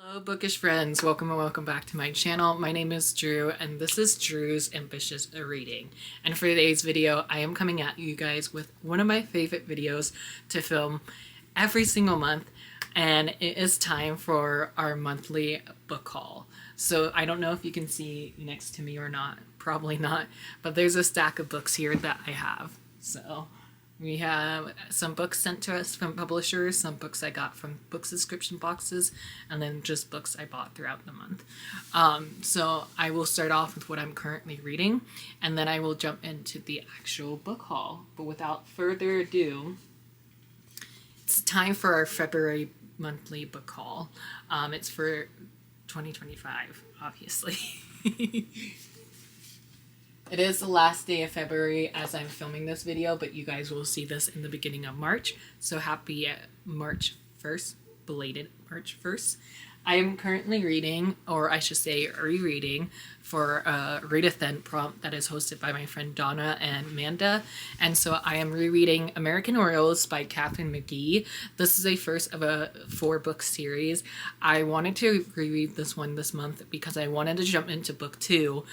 Hello bookish friends, welcome and welcome back to my channel. My name is Drew and this is Drew's Ambitious Reading. And for today's video, I am coming at you guys with one of my favorite videos to film every single month, and it is time for our monthly book haul. So I don't know if you can see next to me or not, probably not, but there's a stack of books here that I have. So we have some books sent to us from publishers, some books I got from book subscription boxes, and then just books I bought throughout the month. So I will start off with what I'm currently reading, and then I will jump into the actual book haul. But without further ado, it's time for our February monthly book haul. It's for 2025, obviously. It is the last day of February as I'm filming this video, but you guys will see this in the beginning of March. So happy March 1st, belated March 1st. I am currently reading, or I should say rereading, for a readathon prompt that is hosted by my friend Donna and Amanda. And so I am rereading American Orioles by Catherine McGee. This is a first of a 4-book series. I wanted to reread this one this month because I wanted to jump into book 2,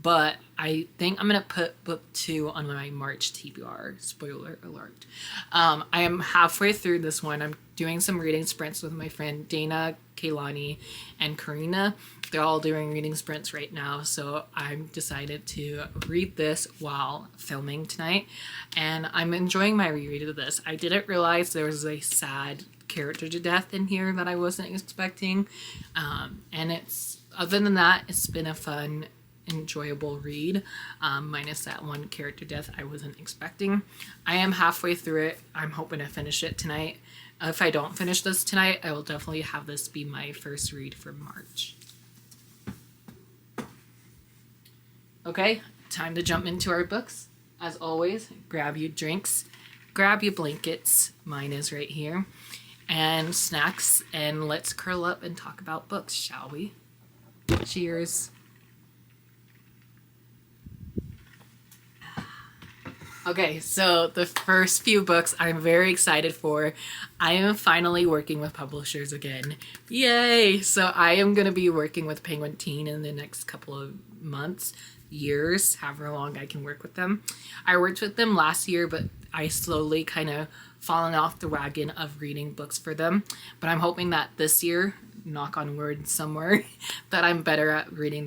but I think I'm going to put book 2 on my March TBR. Spoiler alert. I am halfway through this one. I'm doing some reading sprints with my friend Dana, Kaylani, and Karina. They're all doing reading sprints right now, so I'm decided to read this while filming tonight, and I'm enjoying my reread of this. I didn't realize there was a sad character to death in here that I wasn't expecting, and it's, other than that, it's been a fun, enjoyable read, minus that one character death I wasn't expecting. I am halfway through it. I'm hoping to finish it tonight. If I don't finish this tonight, I will definitely have this be my first read for March. Okay, time to jump into our books. As always, grab your drinks, grab your blankets, mine is right here, and snacks, and let's curl up and talk about books, shall we? Cheers. Okay, so the first few books I'm very excited for. I am finally working with publishers again. Yay! So I am going to be working with Penguin Teen in the next couple of months, years, however long I can work with them. I worked with them last year, but I slowly kind of fallen off the wagon of reading books for them. But I'm hoping that this year, knock on wood somewhere, that I'm better at reading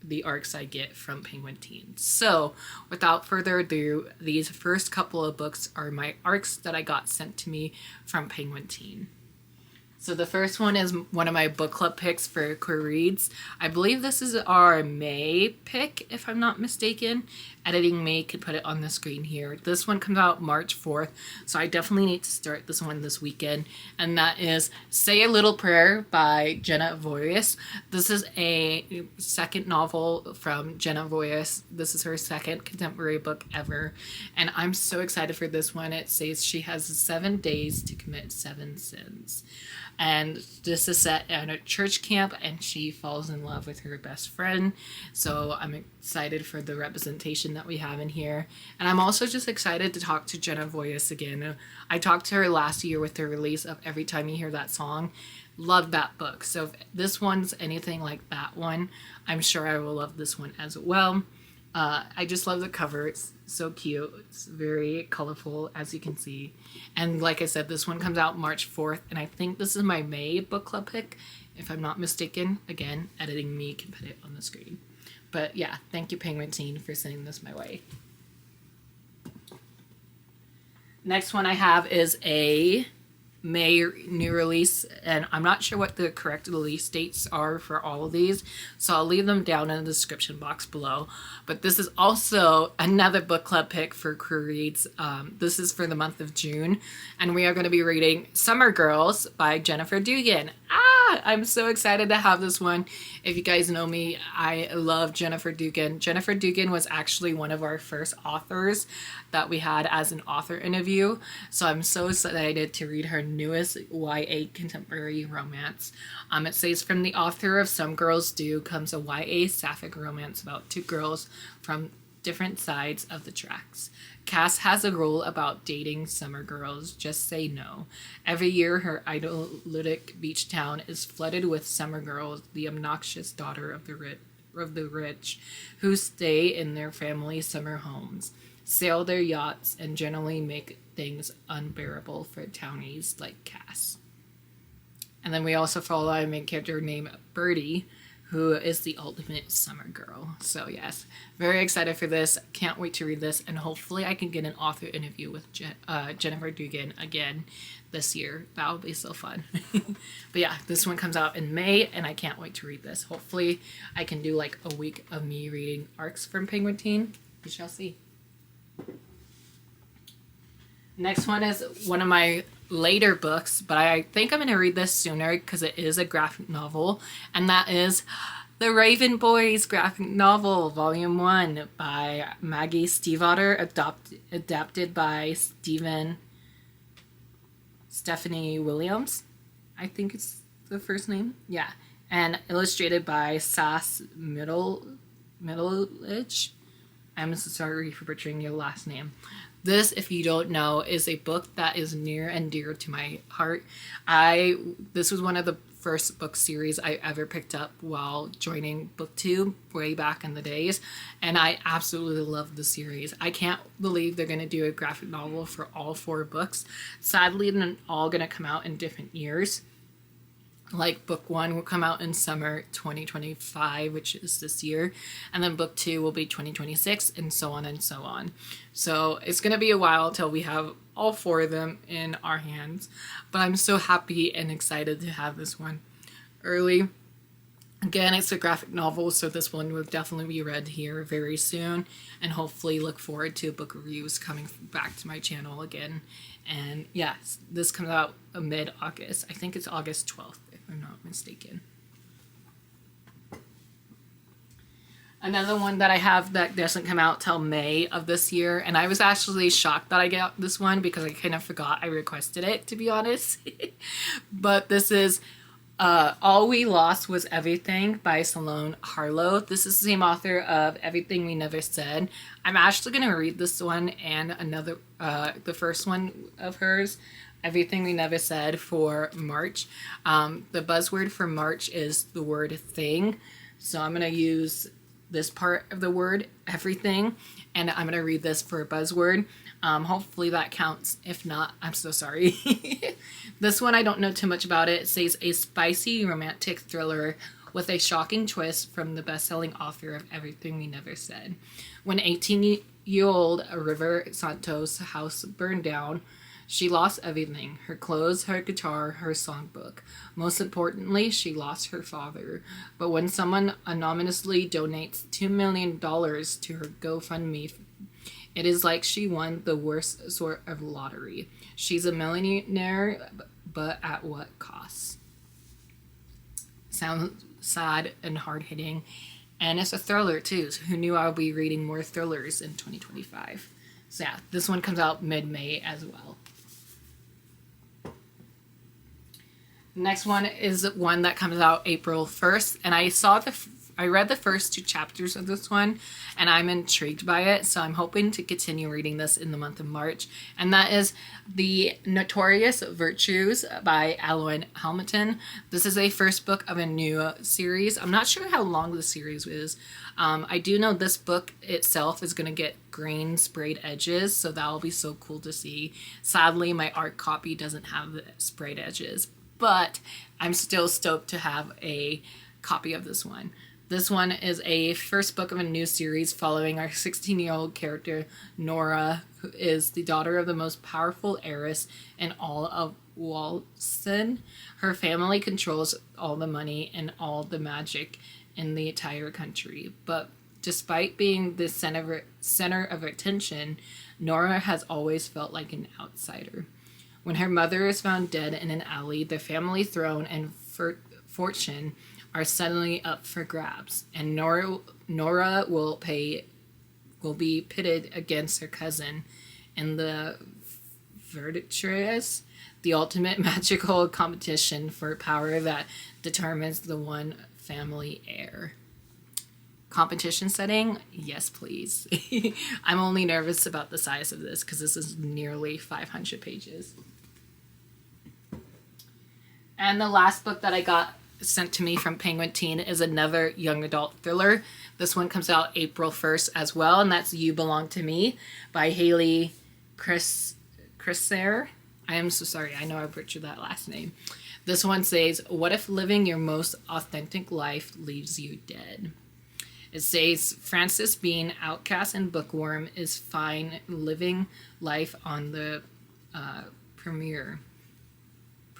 the arcs I get from Penguin Teen. So without further ado, these first couple of books are my arcs that I got sent to me from Penguin Teen. So the first one is one of my book club picks for Queerreads. I believe this is our May pick, if I'm not mistaken. Editing May could put it on the screen here. This one comes out March 4th, so I definitely need to start this one this weekend. And that is Say a Little Prayer by Jenna Voyes. This is a second novel from Jenna Voyes. This is her second contemporary book ever. And I'm so excited for this one. It says she has 7 days to commit 7 sins. And this is set at a church camp, and she falls in love with her best friend. So I'm excited for the representation that we have in here. And I'm also just excited to talk to Jenna Voyes again. I talked to her last year with the release of Every Time You Hear That Song. Love that book. So if this one's anything like that one, I'm sure I will love this one as well. I just love the cover. It's so cute. It's very colorful, as you can see. And like I said, this one comes out March 4th, and I think this is my May book club pick, if I'm not mistaken. Again, editing me can put it on the screen. But yeah, thank you Penguin Teen for sending this my way. Next one I have is a May new release, and I'm not sure what the correct release dates are for all of these, so I'll leave them down in the description box below. But this is also another book club pick for Queerreads. This is for the month of June, and we are going to be reading Summer Girls by Jennifer Dugan. I'm so excited to have this one. If you guys know me, I love Jennifer Dugan. Jennifer Dugan was actually one of our first authors that we had as an author interview, so I'm so excited to read her newest YA contemporary romance. It says, from the author of Some Girls Do comes a YA sapphic romance about 2 girls from different sides of the tracks. Cass has a rule about dating summer girls. Just say no. Every year, her idyllic beach town is flooded with summer girls, the obnoxious daughter of the rich, who stay in their family summer homes, sail their yachts, and generally make things unbearable for townies like Cass. And then we also follow a main character named Birdie, who is the ultimate summer girl. So yes, very excited for this. Can't wait to read this, and hopefully I can get an author interview with Jennifer Dugan again this year. That would be so fun. But yeah, this one comes out in May, and I can't wait to read this. Hopefully I can do like a week of me reading arcs from Penguin Teen. We shall see. Next one is one of my later books, but I think I'm going to read this sooner because it is a graphic novel, and that is The Raven Boys graphic novel, Volume 1 by Maggie Stiefvater, adapted by Stephanie Williams, I think it's the first name, yeah, and illustrated by Sass Middleditch. I'm so sorry for butchering your last name. This, if you don't know, is a book that is near and dear to my heart. This was one of the first book series I ever picked up while joining BookTube way back in the days, and I absolutely love the series. I can't believe they're going to do a graphic novel for all 4 books. Sadly, they're all going to come out in different years. Like book 1 will come out in summer 2025, which is this year, and then book 2 will be 2026, and so on and so on. So it's going to be a while till we have all 4 of them in our hands, but I'm so happy and excited to have this one early. Again, it's a graphic novel, so this one will definitely be read here very soon, and hopefully look forward to book reviews coming back to my channel again. And yes, this comes out mid-August. I think it's August 12th, if I'm not mistaken. Another one that I have that doesn't come out till May of this year, and I was actually shocked that I got this one because I kind of forgot I requested it, to be honest. But this is All We Lost Was Everything by Salome Harlow. This is the same author of Everything We Never Said. I'm actually going to read this one and another, the first one of hers, Everything We Never Said, for March. The buzzword for March is the word thing. So I'm going to use this part of the word, everything, and I'm going to read this for a buzzword. Hopefully that counts. If not, I'm so sorry. This one, I don't know too much about it. It says a spicy romantic thriller with a shocking twist from the best-selling author of Everything We Never Said. When 18-year-old River Santos' house burned down, she lost everything: her clothes, her guitar, her songbook. Most importantly, she lost her father. But when someone anonymously donates $2 million to her GoFundMe, it is like she won the worst sort of lottery. She's a millionaire, but at what cost? Sounds sad and hard-hitting. And it's a thriller, too. So who knew I would be reading more thrillers in 2025? So yeah, this one comes out mid-May as well. Next one is one that comes out April 1st. And I read the first 2 chapters of this one, and I'm intrigued by it, so I'm hoping to continue reading this in the month of March. And that is The Notorious Virtues by Alan Hamilton. This is a first book of a new series. I'm not sure how long the series is. I do know this book itself is going to get green sprayed edges, so that will be so cool to see. Sadly, my art copy doesn't have the sprayed edges, but I'm still stoked to have a copy of this one. This one is a first book of a new series following our 16-year-old character, Nora, who is the daughter of the most powerful heiress in all of Walston. Her family controls all the money and all the magic in the entire country. But despite being the center of attention, Nora has always felt like an outsider. When her mother is found dead in an alley, the family throne and fortune are suddenly up for grabs, and Nora will be pitted against her cousin in the Verdictress, the ultimate magical competition for power that determines the one family heir. competition setting, yes please. I'm only nervous about the size of this because this is nearly 500 pages. And the last book that I got sent to me from Penguin Teen is another young adult thriller. This one comes out April 1st as well, and that's You Belong to Me by Haley Chriser. I am so sorry, I know I butchered that last name. This one says, what if living your most authentic life leaves you dead? It says, Frances being outcast and bookworm is fine living life on the premiere,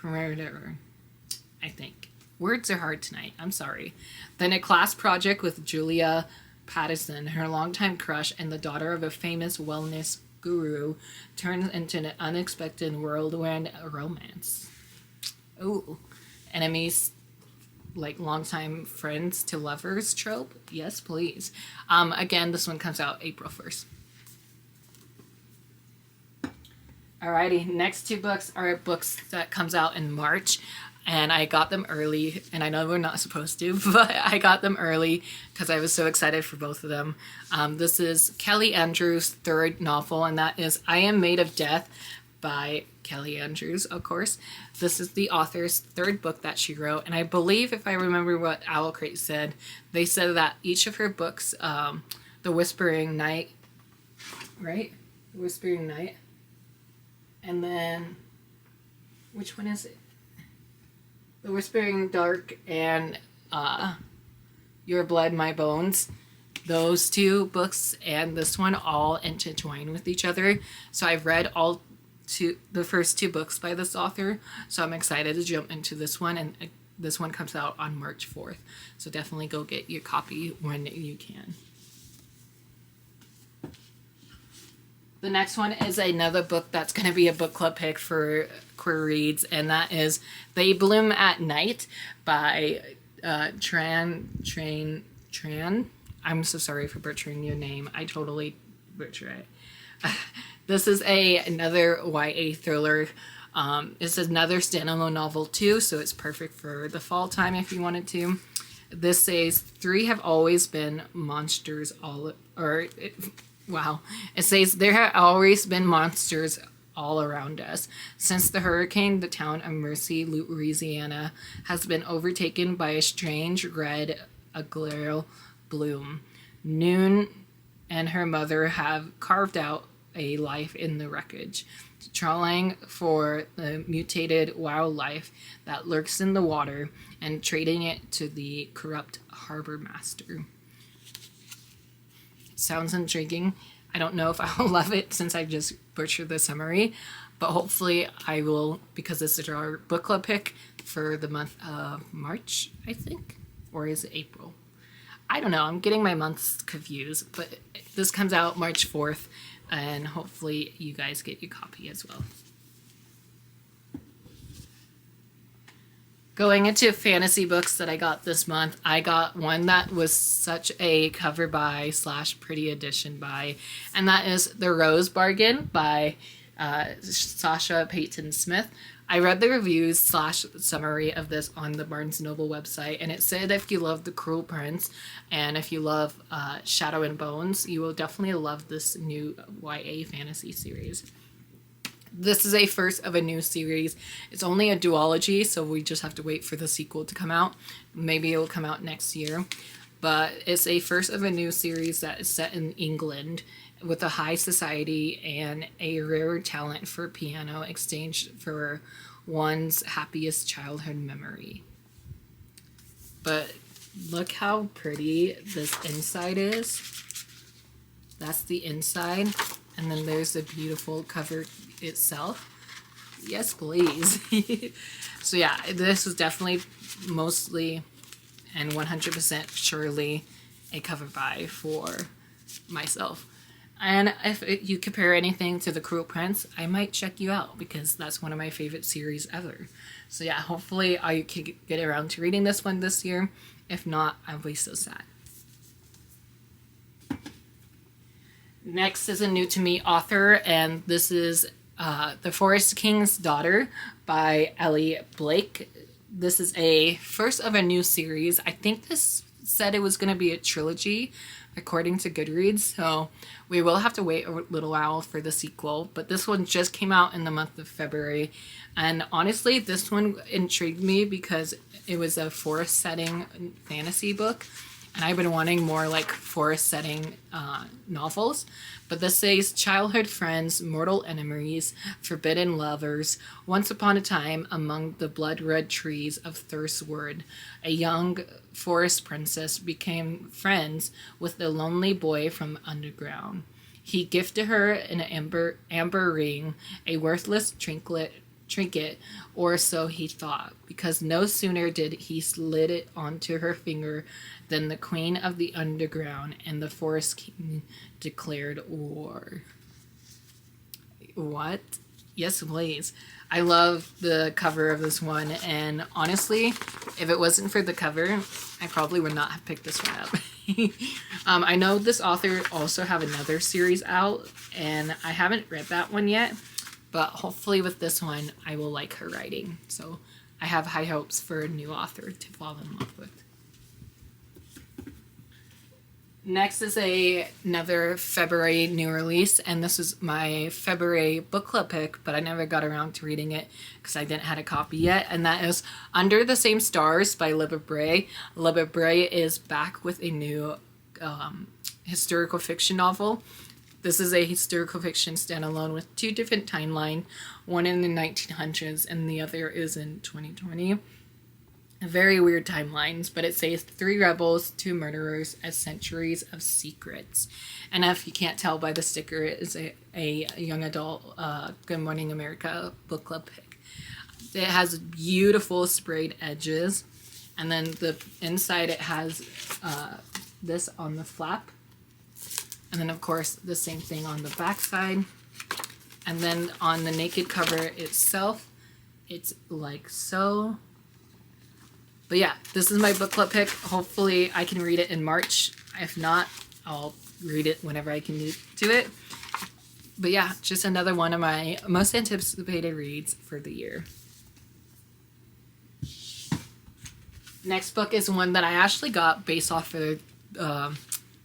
I think. Words are hard tonight. I'm sorry. Then a class project with Julia Pattison, her longtime crush and the daughter of a famous wellness guru, turns into an unexpected whirlwind romance. Ooh. Enemies like longtime friends to lovers trope? Yes, please. Again, this one comes out April 1st. Alrighty, next two books are books that comes out in March. And I got them early, and I know we're not supposed to, but I got them early because I was so excited for both of them. This is Kelly Andrews' third novel, and that is I Am Made of Death by Kelly Andrews, of course. This is the author's third book that she wrote, and I believe, if I remember what Owlcrate said, they said that each of her books, The Whispering Night, right? The Whispering Night. And then, which one is it? The Whispering Dark and Your Blood, My Bones. Those two books and this one all intertwine with each other. So I've read the first two books by this author. So I'm excited to jump into this one. And this one comes out on March 4th. So definitely go get your copy when you can. The next one is another book that's going to be a book club pick for Queerreads, and that is They Bloom at Night by Tran. I'm so sorry for butchering your name. I totally butcher it. This is another YA thriller. It's another standalone novel too, so it's perfect for the fall time if you wanted to. This says, three have always been monsters Wow. It says, there have always been monsters all around us. Since the hurricane, the town of Mercy, Louisiana, has been overtaken by a strange red aglaral bloom. Noon and her mother have carved out a life in the wreckage, trawling for the mutated wildlife that lurks in the water and trading it to the corrupt harbor master. Sounds intriguing. I don't know if I'll love it since I just butchered the summary, but hopefully I will, because this is our book club pick for the month of March, I think, or is it April? I don't know. I'm getting my months confused, but this comes out March 4th, and hopefully you guys get your copy as well. Going into fantasy books that I got this month, I got one that was such a cover by / pretty edition by, and that is The Rose Bargain by Sasha Payton Smith. I read the reviews / summary of this on the Barnes & Noble website, and it said if you love The Cruel Prince and if you love Shadow and Bones, you will definitely love this new YA fantasy series. This is a first of a new series. It's only a duology, so we just have to wait for the sequel to come out. Maybe it will come out next year. But it's a first of a new series that is set in England with a high society and a rare talent for piano exchanged for one's happiest childhood memory. But look how pretty this inside is. That's the inside. And then there's the beautiful cover itself. Yes, please. So yeah, this was definitely mostly and 100% surely a cover buy for myself. And if you compare anything to The Cruel Prince, I might check you out because that's one of my favorite series ever. So yeah, hopefully I can get around to reading this one this year. If not, I'll be so sad. Next is a new to me author, and this is The Forest King's Daughter by Ellie Blake. This is a first of a new series. I think this said it was going to be a trilogy according to Goodreads, so we will have to wait a little while for the sequel, but this one just came out in the month of February, and honestly this one intrigued me because it was a forest setting fantasy book, and I've been wanting more like forest setting novels. But this says childhood friends, mortal enemies, forbidden lovers. Once upon a time, among the blood red trees of Thirstwood, a young forest princess became friends with the lonely boy from underground. He gifted her an amber ring, a worthless trinket, or so he thought, because no sooner did he slid it onto her finger than the queen of the underground and the forest king declared war. What? Yes, please. I love the cover of this one, and honestly, if it wasn't for the cover, I probably would not have picked this one up. I know this author also have another series out, and I haven't read that one yet, but hopefully with this one, I will like her writing. So I have high hopes for a new author to fall in love with. Next is another February new release, and this is my February book club pick, but I never got around to reading it because I didn't have a copy yet, and that is Under the Same Stars by Libba Bray. Libba Bray is back with a new historical fiction novel. This is a historical fiction standalone with two different timelines, one in the 1900s and the other is in 2020. Very weird timelines, but it says 3 rebels, 2 murderers, a centuries of secrets. And if you can't tell by the sticker, it is a young adult Good Morning America book club pick. It has beautiful sprayed edges, and then the inside it has this on the flap, and then of course the same thing on the back side, and then on the naked cover itself it's like so. But yeah, this is my book club pick. Hopefully I can read it in March. If not, I'll read it whenever I can do it. But yeah, just another one of my most anticipated reads for the year. Next book is one that I actually got based off of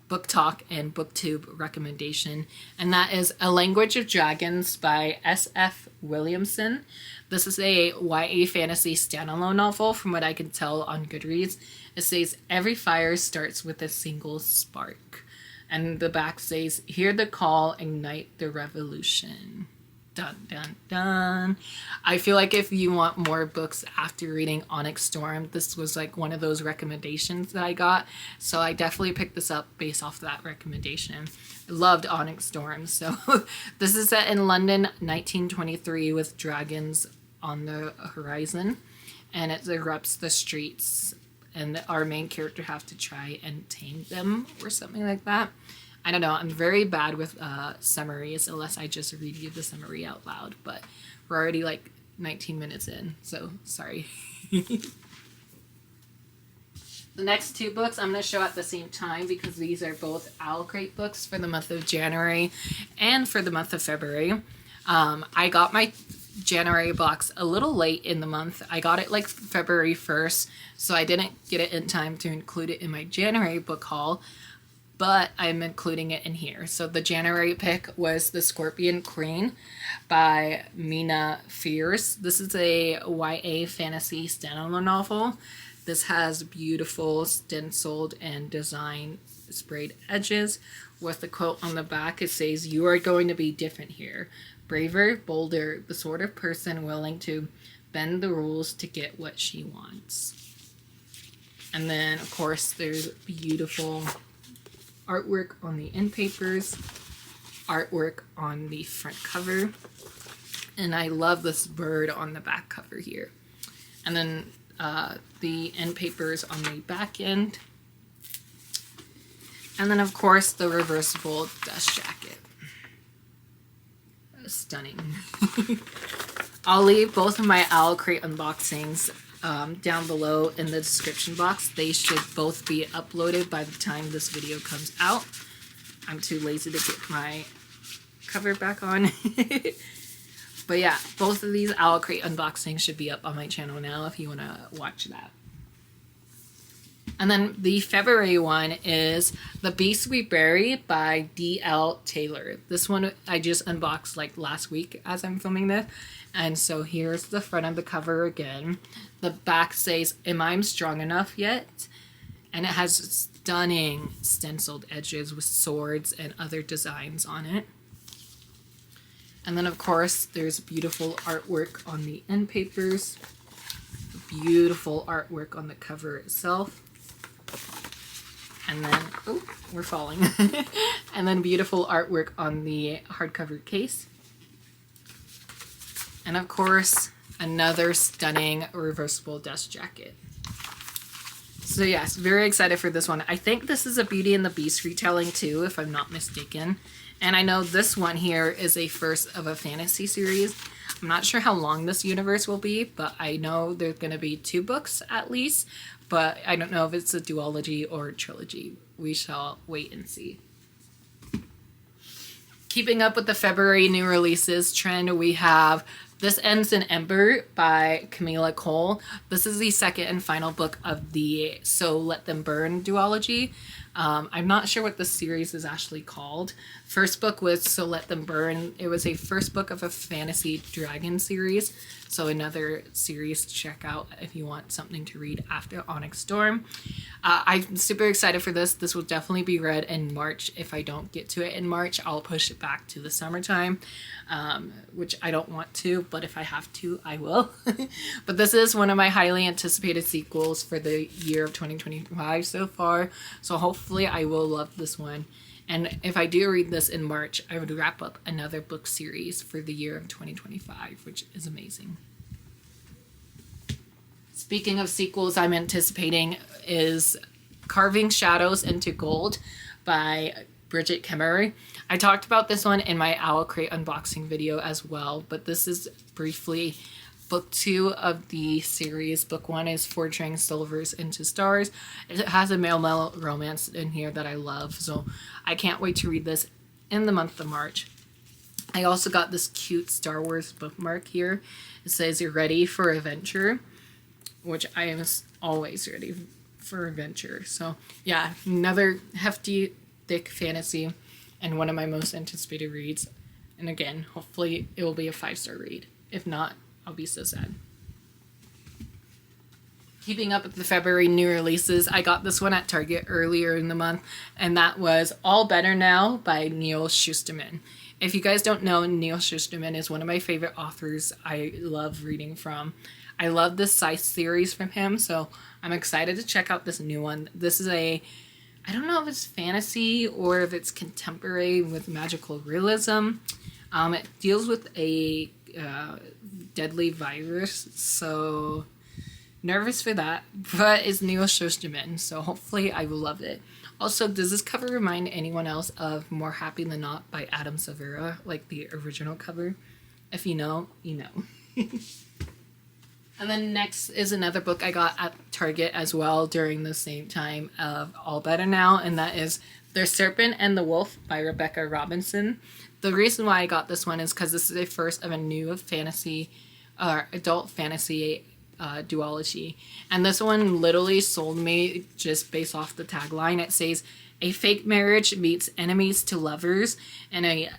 Book Talk and BookTube recommendation, and that is A Language of Dragons by S.F. Williamson. This is a YA fantasy standalone novel from what I can tell on Goodreads. It says, every fire starts with a single spark. And the back says, hear the call, ignite the revolution. Dun, dun, dun. I feel like if you want more books after reading Onyx Storm, this was like one of those recommendations that I got. So I definitely picked this up based off that recommendation. I loved Onyx Storm. So this is set in London, 1923, with dragons on the horizon. And it erupts the streets. And our main character have to try and tame them or something like that. I don't know, I'm very bad with summaries unless I just read you the summary out loud, but we're already like 19 minutes in, so sorry. The next 2 books I'm going to show at the same time because these are both Owlcrate books for the month of January and for the month of February. I got my January box a little late in the month. I got it like February 1st, so I didn't get it in time to include it in my January book haul. But I'm including it in here. So the January pick was The Scorpion Queen by Mina Fierce. This is a YA fantasy standalone novel. This has beautiful stenciled and design sprayed edges with a quote on the back. It says, you are going to be different here. Braver, bolder, the sort of person willing to bend the rules to get what she wants. And then, of course, there's beautiful artwork on the end papers, artwork on the front cover, and I love this bird on the back cover here. And then the end papers on the back end, and then of course the reversible dust jacket. Stunning. I'll leave both of my Owlcrate unboxings down below in the description box. They should both be uploaded by the time this video comes out. I'm too lazy to get my cover back on. But yeah, both of these Owlcrate unboxings should be up on my channel now if you want to watch that. And then the February one is The Beast We Bury by D.L. Taylor. This one I just unboxed like last week as I'm filming this. And so here's the front of the cover again. The back says, "Am I strong enough yet?" And it has stunning stenciled edges with swords and other designs on it. And then of course there's beautiful artwork on the end papers. Beautiful artwork on the cover itself. And then, oh, we're falling. And then beautiful artwork on the hardcover case. And of course, another stunning reversible dust jacket. So yes, very excited for this one. I think this is a Beauty and the Beast retelling too, if I'm not mistaken. And I know this one here is a first of a fantasy series. I'm not sure how long this universe will be, but I know there's going to be 2 books at least. But I don't know if it's a duology or a trilogy. We shall wait and see. Keeping up with the February new releases trend, we have This Ends in Ember by Camila Cole. This is the second and final book of the So Let Them Burn duology. I'm not sure what the series is actually called. First book was So Let Them Burn. It was a first book of a fantasy dragon series. So another series to check out if you want something to read after Onyx Storm. I'm super excited for this. This will definitely be read in March. If I don't get to it in March, I'll push it back to the summertime, which I don't want to, but if I have to, I will. But this is one of my highly anticipated sequels for the year of 2025 so far. So hopefully I will love this one. And if I do read this in March, I would wrap up another book series for the year of 2025, which is amazing. Speaking of sequels I'm anticipating is Carving Shadows into Gold by Bridget Kemmerer. I talked about this one in my Owlcrate unboxing video as well, but this is briefly book 2 of the series. Book 1 is Forging Silvers into Stars. It has a male romance in here that I love, so I can't wait to read this in the month of March. I also got this cute Star Wars bookmark here. It says, "You're ready for adventure," which I am always ready for adventure. So yeah, another hefty, thick fantasy and one of my most anticipated reads. And again, hopefully it will be a 5-star read. If not, I'll be so sad. Keeping up with the February new releases, I got this one at Target earlier in the month, and that was All Better Now by Neil Shusterman. If you guys don't know, Neil Shusterman is one of my favorite authors I love reading from. I love this Scythe series from him, so I'm excited to check out this new one. This is I don't know if it's fantasy or if it's contemporary with magical realism. It deals with a deadly virus, so nervous for that, but it's Neil Shusterman, so hopefully I will love it. Also, does this cover remind anyone else of More Happy Than Not by Adam Silvera, like the original cover? If you know, you know. And then next is another book I got at Target as well during the same time of All Better Now, and that is The Serpent and the Wolf by Rebecca Robinson. The reason why I got this one is because this is a first of a new fantasy, adult fantasy duology. And this one literally sold me just based off the tagline. It says, "A fake marriage meets enemies to lovers in a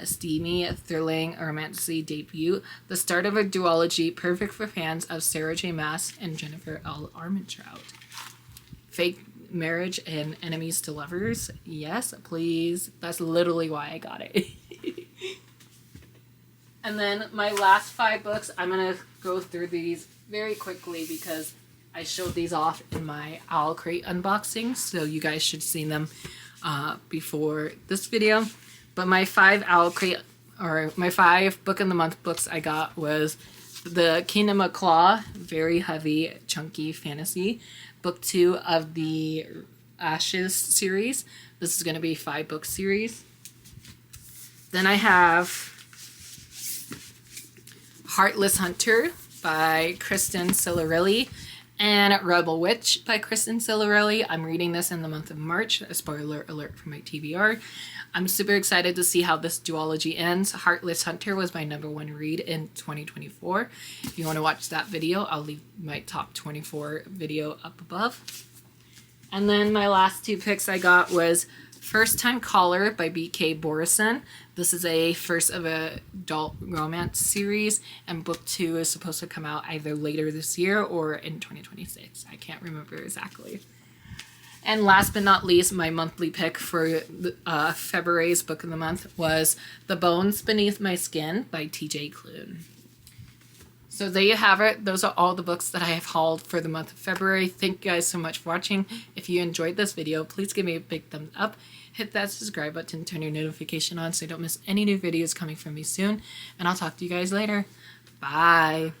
steamy, thrilling romantic debut. The start of a duology perfect for fans of Sarah J. Maas and Jennifer L. Armentrout." Fake marriage and enemies to lovers? Yes, please. That's literally why I got it. And then my last 5 books, I'm going to go through these very quickly because I showed these off in my Owlcrate unboxing, so you guys should see them before this video. But my 5 my 5 book of the month books I got was The Kingdom of Claw, very heavy, chunky fantasy. Book 2 of the Ashes series. This is going to be a 5-book series. Then I have Heartless Hunter by Kristen Cilarelli and Rebel Witch by Kristen Cilarelli. I'm reading this in the month of March. A spoiler alert for my TBR. I'm super excited to see how this duology ends. Heartless Hunter was my #1 read in 2024. If you want to watch that video, I'll leave my top 24 video up above. And then my last two picks I got was First Time Caller by B.K. Borison. This is a first of a adult romance series, and book 2 is supposed to come out either later this year or in 2026. I can't remember exactly. And last but not least, my monthly pick for February's book of the month was The Bones Beneath My Skin by T.J. Klune. So there you have it. Those are all the books that I have hauled for the month of February. Thank you guys so much for watching. If you enjoyed this video, please give me a big thumbs up. Hit that subscribe button, turn your notification on so you don't miss any new videos coming from me soon. And I'll talk to you guys later. Bye.